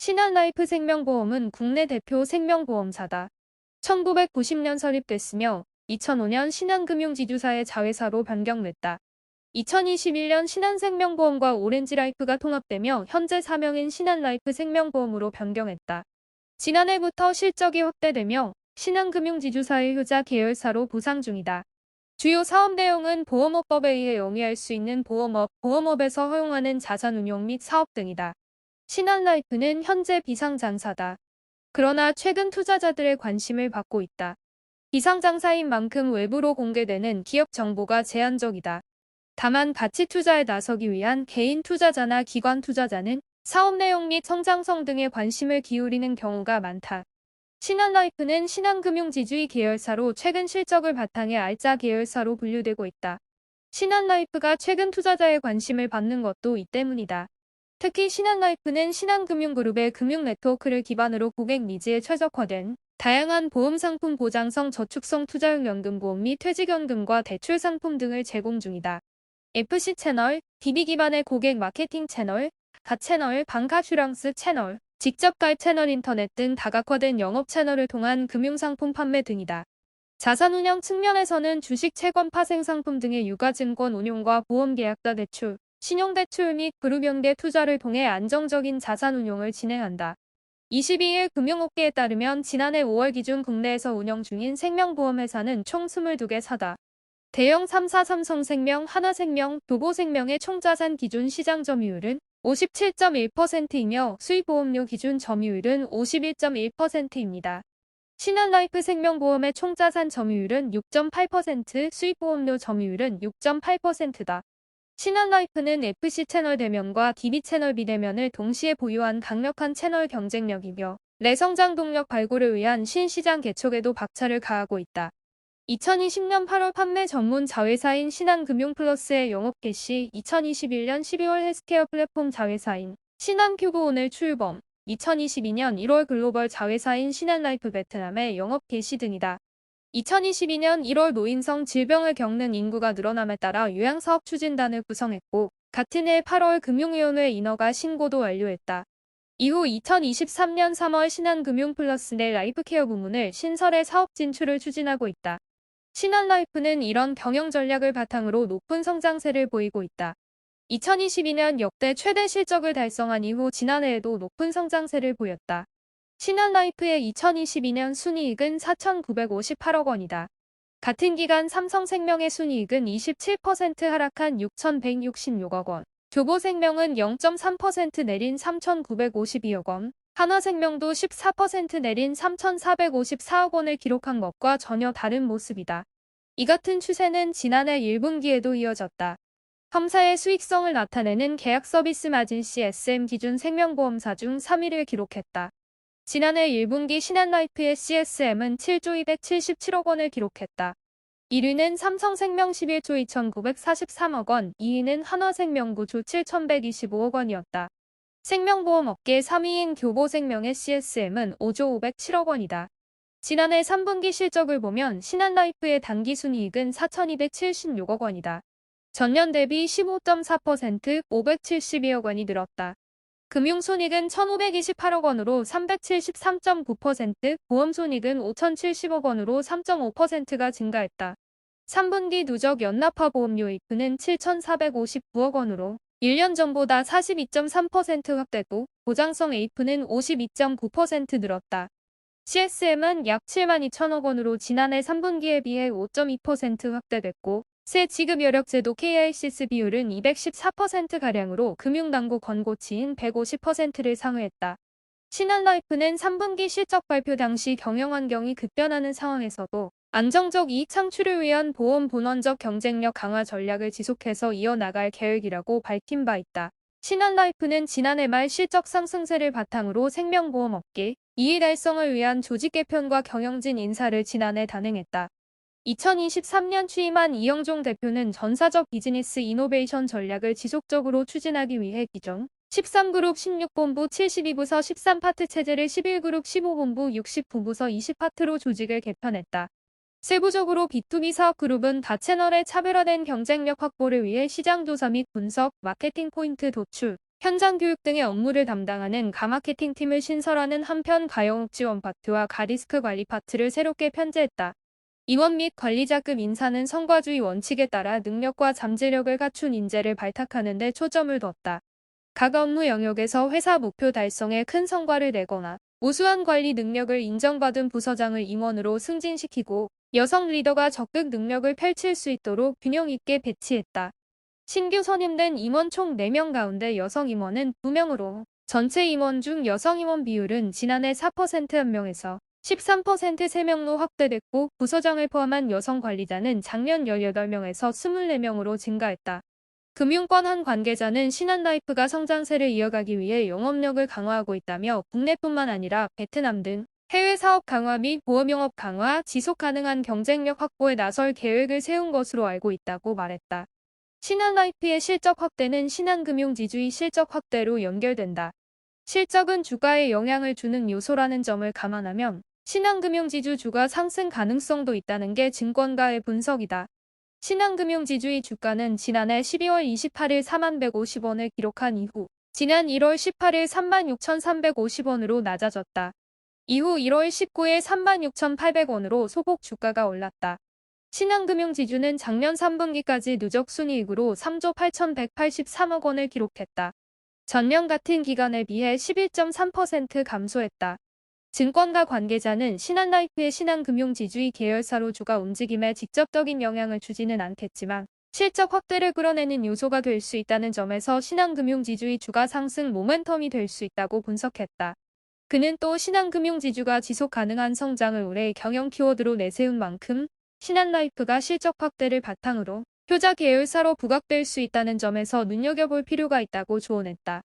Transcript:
신한라이프 생명보험은 국내 대표 생명보험사다. 1990년 설립됐으며 2005년 신한금융지주사의 자회사로 변경됐다. 2021년 신한생명보험과 오렌지라이프가 통합되며 현재 사명인 신한라이프 생명보험으로 변경했다. 지난해부터 실적이 확대되며 신한금융지주사의 효자 계열사로 부상 중이다. 주요 사업 내용은 보험업법에 의해 영위할 수 있는 보험업, 보험업에서 허용하는 자산운용 및 사업 등이다. 신한라이프는 현재 비상장사다. 그러나 최근 투자자들의 관심을 받고 있다. 비상장사인 만큼 외부로 공개되는 기업 정보가 제한적이다. 다만 가치 투자에 나서기 위한 개인 투자자나 기관 투자자는 사업 내용 및 성장성 등에 관심을 기울이는 경우가 많다. 신한라이프는 신한금융지주의 계열사로 최근 실적을 바탕에 알짜 계열사로 분류되고 있다. 신한라이프가 최근 투자자의 관심을 받는 것도 이 때문이다. 특히 신한라이프는 신한금융그룹의 금융 네트워크를 기반으로 고객 니즈에 최적화된 다양한 보험상품 보장성 저축성 투자형 연금보험 및 퇴직연금과 대출 상품 등을 제공 중이다. FC 채널, DB 기반의 고객 마케팅 채널, 가채널, 방카슈랑스 채널, 직접 가입 채널 인터넷 등 다각화된 영업 채널을 통한 금융상품 판매 등이다. 자산운용 측면에서는 주식 채권 파생 상품 등의 유가증권 운용과 보험계약자 대출, 신용대출 및 그룹연계 투자를 통해 안정적인 자산운용을 진행한다. 22일 금융업계에 따르면 지난해 5월 기준 국내에서 운영 중인 생명보험회사는 총 22개 사다. 대형 3사 삼성생명, 하나생명, 도보생명의 총자산 기준 시장 점유율은 57.1%이며 수익보험료 기준 점유율은 51.1%입니다. 신한라이프 생명보험의 총자산 점유율은 6.8%, 수익보험료 점유율은 6.8%다. 신한라이프는 FC 채널 대면과 DB 채널 비대면을 동시에 보유한 강력한 채널 경쟁력이며 내성장 동력 발굴을 위한 신시장 개척에도 박차를 가하고 있다. 2020년 8월 판매 전문 자회사인 신한금융플러스의 영업 개시, 2021년 12월 헬스케어 플랫폼 자회사인 신한큐브 오늘 출범, 2022년 1월 글로벌 자회사인 신한라이프 베트남의 영업 개시 등이다. 2022년 1월 노인성 질병을 겪는 인구가 늘어남에 따라 요양사업 추진단을 구성했고, 같은 해 8월 금융위원회 인허가 신고도 완료했다. 이후 2023년 3월 신한금융플러스 내 라이프케어 부문을 신설해 사업 진출을 추진하고 있다. 신한라이프는 이런 경영 전략을 바탕으로 높은 성장세를 보이고 있다. 2022년 역대 최대 실적을 달성한 이후 지난해에도 높은 성장세를 보였다. 신한라이프의 2022년 순이익은 4,958억 원이다. 같은 기간 삼성생명의 순이익은 27% 하락한 6,166억 원, 교보생명은 0.3% 내린 3,952억 원, 하나생명도 14% 내린 3,454억 원을 기록한 것과 전혀 다른 모습이다. 이 같은 추세는 지난해 1분기에도 이어졌다. 험사의 수익성을 나타내는 계약 서비스 마진 CSM 기준 생명보험사 중 3위를 기록했다. 지난해 1분기 신한라이프의 CSM은 7조 277억 원을 기록했다. 1위는 삼성생명 11조 2,943억 원, 2위는 한화생명 9조 7,125억 원이었다. 생명보험 업계 3위인 교보생명의 CSM은 5조 507억 원이다. 지난해 3분기 실적을 보면 신한라이프의 당기순이익은 4,276억 원이다. 전년 대비 15.4% 572억 원이 늘었다. 금융손익은 1,528억 원으로 373.9%, 보험손익은 5,070억 원으로 3.5%가 증가했다. 3분기 누적 연납화 보험료 이프는 7,459억 원으로 1년 전보다 42.3% 확대고 보장성 에이프는 52.9% 늘었다. CSM은 약 72,000억 원으로 지난해 3분기에 비해 5.2% 확대됐고 새 지급 여력 제도 KICS 비율은 214%가량으로 금융당국 권고치인 150%를 상회했다. 신한라이프는 3분기 실적 발표 당시 경영 환경이 급변하는 상황에서도 안정적 이익 창출을 위한 보험 본원적 경쟁력 강화 전략을 지속해서 이어나갈 계획이라고 밝힌 바 있다. 신한라이프는 지난해 말 실적 상승세를 바탕으로 생명보험 업계 이해 달성을 위한 조직 개편과 경영진 인사를 지난해 단행했다. 2023년 취임한 이영종 대표는 전사적 비즈니스 이노베이션 전략을 지속적으로 추진하기 위해 기존 13그룹 16본부 72부서 13파트 체제를 11그룹 15본부 69부서 20파트로 조직을 개편했다. 세부적으로 B2B 사업그룹은 다채널의 차별화된 경쟁력 확보를 위해 시장조사 및 분석, 마케팅 포인트 도출, 현장 교육 등의 업무를 담당하는 가마케팅팀을 신설하는 한편 가영욱 지원 파트와 가리스크 관리 파트를 새롭게 편제했다. 임원 및 관리자급 인사는 성과주의 원칙에 따라 능력과 잠재력을 갖춘 인재를 발탁하는 데 초점을 뒀다. 각 업무 영역에서 회사 목표 달성에 큰 성과를 내거나 우수한 관리 능력을 인정받은 부서장을 임원으로 승진시키고 여성 리더가 적극 능력을 펼칠 수 있도록 균형 있게 배치했다. 신규 선임된 임원 총 4명 가운데 여성 임원은 2명으로 전체 임원 중 여성 임원 비율은 지난해 4% 1명에서 13% 3명로 확대됐고 부서장을 포함한 여성 관리자는 작년 18명에서 24명으로 증가했다. 금융권 한 관계자는 신한라이프가 성장세를 이어가기 위해 영업력을 강화하고 있다며 국내뿐만 아니라 베트남 등 해외 사업 강화 및 보험 영업 강화, 지속 가능한 경쟁력 확보에 나설 계획을 세운 것으로 알고 있다고 말했다. 신한라이프의 실적 확대는 신한금융지주의 실적 확대로 연결된다. 실적은 주가에 영향을 주는 요소라는 점을 감안하면 신한금융지주 주가 상승 가능성도 있다는 게 증권가의 분석이다. 신한금융지주의 주가는 지난해 12월 28일 4150원을 기록한 이후 지난 1월 18일 36,350원으로 낮아졌다. 이후 1월 19일 36,800원으로 소폭 주가가 올랐다. 신한금융지주는 작년 3분기까지 누적 순이익으로 3조 8,183억 원을 기록했다. 전년 같은 기간에 비해 11.3% 감소했다. 증권가 관계자는 신한라이프의 신한금융지주의 계열사로 주가 움직임에 직접적인 영향을 주지는 않겠지만 실적 확대를 끌어내는 요소가 될 수 있다는 점에서 신한금융지주의 주가 상승 모멘텀이 될 수 있다고 분석했다. 그는 또 신한금융지주가 지속 가능한 성장을 올해 경영 키워드로 내세운 만큼 신한라이프가 실적 확대를 바탕으로 효자 계열사로 부각될 수 있다는 점에서 눈여겨볼 필요가 있다고 조언했다.